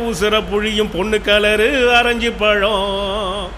உசுர புழியும் பொண்ணு கலரு அரைஞ்சு பழம்.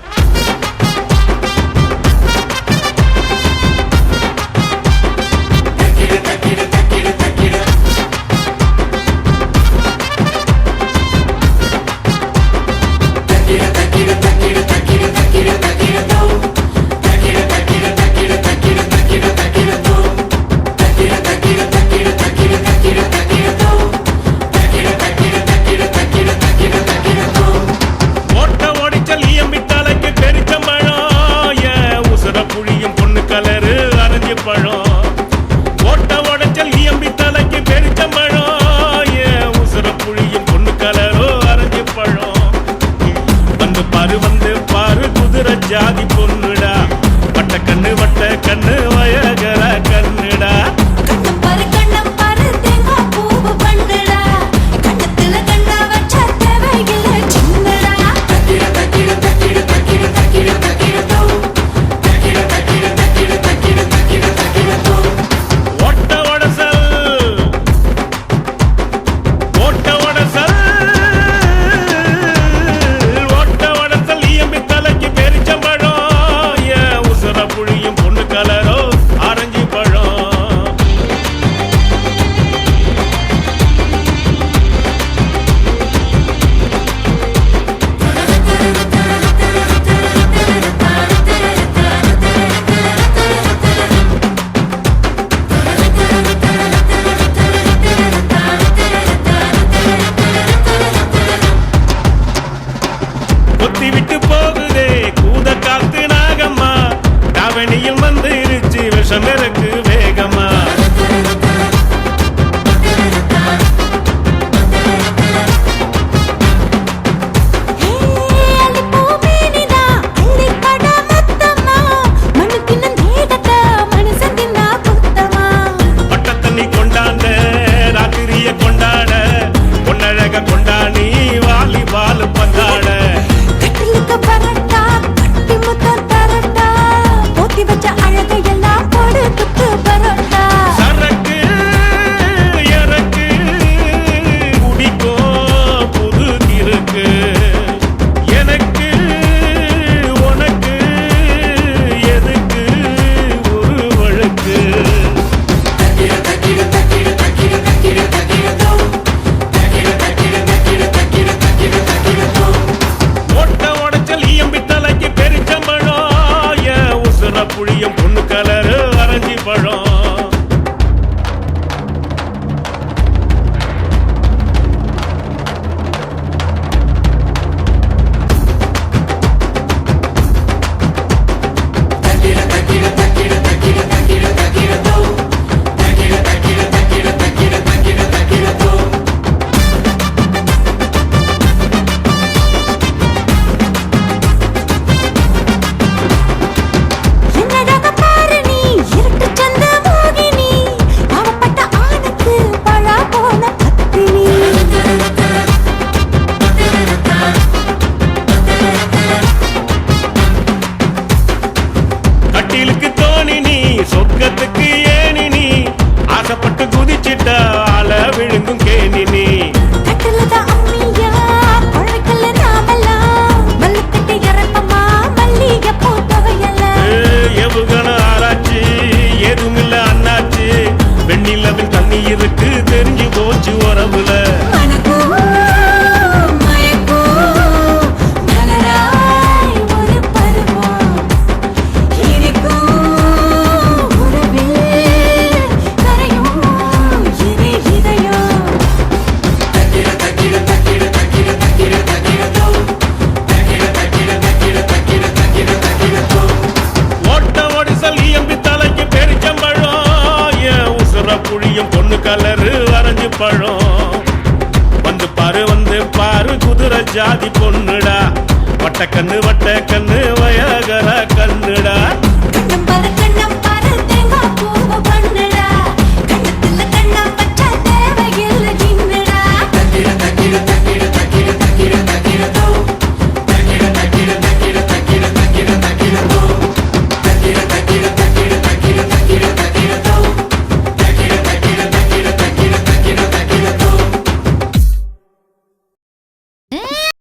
ஜாதி பொண்ணுடா வட்ட கண்ணு வயகர கண்ணுடா. கண்ணம் பாரு தேங்காய் பூவு பண்ணுடா கண்ணத்துல கண்ண வச்ச தேவையில்ல சின்னடா. விட்டு போகுதே கூத காத்து நாகம்மா காவணியில் வந்துருச்சு விஷம் இருக்கு வேகமா. பட்ட தண்ணி கொண்டாண்ட ராத்திரிய கொண்டாட பொன்னழக கொண்டாடி வாலிபால் பந்தாட. புழியும் பொண்ணு கலரு அரைஞ்சி பழம். கட்டிலுக்கு தோணி நீ சொர்க்கத்துக்கு ஏனி நீ ஆசைப்பட்டு குதிச்சிட்ட ஆள விழுங்கும் கேணி நீ. எவுகன ஆராய்ச்சி ஏதுமில்ல அண்ணாச்சு வெண்ணிலவில் தண்ணி இருக்கு தெரிஞ்சு போச்சு உறவுல. புழியும் பொண்ணு கலரு அரைஞ்சு பழம். வந்து பாரு குதிரை ஜாதி பொண்ணுடா வட்ட கண்ணு வயகர கண்ணுடா.